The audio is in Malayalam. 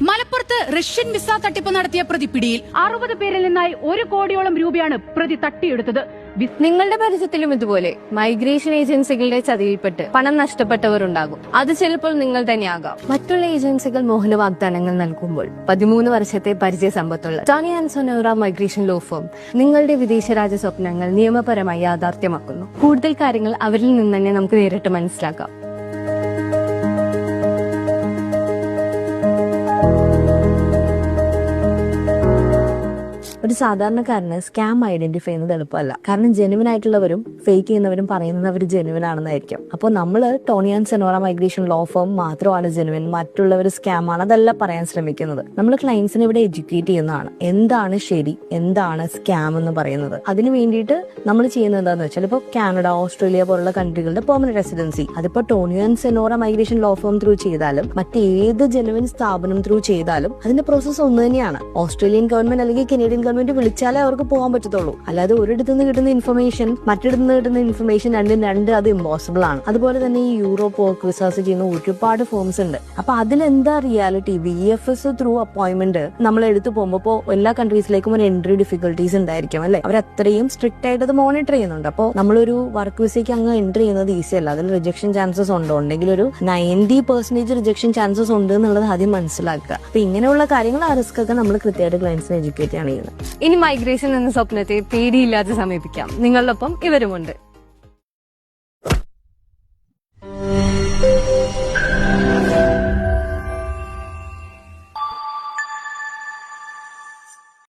മലപ്പുറത്ത് റഷ്യൻ വിസ തട്ടിപ്പ് നടത്തിയ പ്രതി പിടിയിൽ. 60 പേരിൽ നിന്നായി 1 കോടിയോളം രൂപയാണ് പ്രതി തട്ടിയെടുത്തത്. നിങ്ങളുടെ പരിചയത്തിലും ഇതുപോലെ മൈഗ്രേഷൻ ഏജൻസികളുടെ ചതിയിൽപ്പെട്ട് പണം നഷ്ടപ്പെട്ടവർ ഉണ്ടാകും. അത് ചിലപ്പോൾ നിങ്ങൾ തന്നെയാകാം. മറ്റുള്ള ഏജൻസികൾ മോഹന വാഗ്ദാനങ്ങൾ നൽകുമ്പോൾ 13 വർഷത്തെ പരിചയ സമ്പത്തുള്ള Tony and Sonora migration law firm നിങ്ങളുടെ വിദേശ രാജ്യ സ്വപ്നങ്ങൾ നിയമപരമായി യാഥാർത്ഥ്യമാക്കുന്നു. കൂടുതൽ കാര്യങ്ങൾ അവരിൽ നിന്ന് തന്നെ നമുക്ക് നേരിട്ട് മനസ്സിലാക്കാം. ഒരു സാധാരണക്കാരന് സ്കാം ഐഡന്റിഫൈ ചെയ്യുന്നത് എളുപ്പമല്ല. കാരണം ജെനുവിൻ ആയിട്ടുള്ളവരും ഫേക്ക് ചെയ്യുന്നവരും പറയുന്നത് അവർ ജെനുവിൻ ആണെന്നായിരിക്കും. അപ്പോൾ നമ്മൾ Tony and Sonora migration law firm മാത്രമാണ് ജെനുവിൻ, മറ്റുള്ളവർ സ്കാം ആണ്, അതല്ല പറയാൻ ശ്രമിക്കുന്നത്. നമ്മൾ ക്ലയൻസിനെ ഇവിടെ എഡ്യൂക്കേറ്റ് ചെയ്യുന്നതാണ്. എന്താണ് ശരി, എന്താണ് സ്കാം എന്ന് പറയുന്നത്. അതിന് വേണ്ടിയിട്ട് നമ്മൾ ചെയ്യുന്നത് എന്താണെന്ന് വെച്ചാൽ, ഇപ്പോൾ കാനഡ, ഓസ്ട്രേലിയ പോലുള്ള കൺട്രികളുടെ പെർമനന്റ് റെസിഡൻസി അതിപ്പോൾ Tony and Sonora migration law firm through ചെയ്താലും മറ്റേത് ജെനുവിൻ സ്ഥാപനം ത്രൂ ചെയ്താലും അതിന്റെ പ്രോസസ് ഒന്ന് തന്നെയാണ്. ഓസ്ട്രേലിയൻ ഗവൺമെന്റ് അല്ലെങ്കിൽ കനേഡിയൻ ഗവൺമെന്റ് വിളിച്ചാലേ അവർക്ക് പോകാൻ പറ്റത്തുള്ളൂ. അല്ലാതെ ഒരിടത്തു നിന്ന് കിട്ടുന്ന ഇൻഫർമേഷൻ മറ്റിടത്തു നിന്ന് കിട്ടുന്ന ഇൻഫർമേഷൻ രണ്ട് അത് ഇമ്പോസിബിൾ ആണ്. അതുപോലെ തന്നെ ഈ യൂറോപ്പ് വർക്ക് വിസാസ് ചെയ്യുന്ന ഒരുപാട് ഫോംസ് ഉണ്ട്. അപ്പൊ അതിലെന്താ റിയാലിറ്റി? VFS ത്രൂ അപ്പോയിന്റ്മെന്റ് നമ്മൾ എടുത്തു പോകുമ്പോൾ എല്ലാ കൺട്രീസിലേക്കും ഒരു എൻട്രി ഡിഫിക്കൽട്ടീസ് ഉണ്ടായിരിക്കും അല്ലെ. അവർ അത്രയും സ്ട്രിക്റ്റ് ആയിട്ട് അത് മോണിറ്റർ ചെയ്യുന്നുണ്ട്. അപ്പോൾ നമ്മളൊരു വർക്ക് വിസയ്ക്ക് അങ്ങ് എൻട്രി ചെയ്യുന്നത് ഈസി അല്ല. അതിൽ റിജക്ഷൻ ചാൻസസ് ഉണ്ടോ, ഉണ്ടെങ്കിൽ ഒരു 90% റിജക്ഷൻ ചാൻസസ് ഉണ്ട് എന്നുള്ളത് ആദ്യം മനസ്സിലാക്കുക. അപ്പൊ ഇങ്ങനെയുള്ള കാര്യങ്ങൾ, ആ റിസ്ക് ഒക്കെ നമ്മൾ കൃത്യമായിട്ട് ക്ലയൻസിനെ എഡ്യൂക്കേറ്റ് ആണ് ചെയ്യുന്നത്. ഇനി മൈഗ്രേഷൻ എന്ന സ്വപ്നത്തെ പേടിയില്ലാതെ സമീപിക്കാം. നിങ്ങളോടൊപ്പം ഇവരുമുണ്ട്.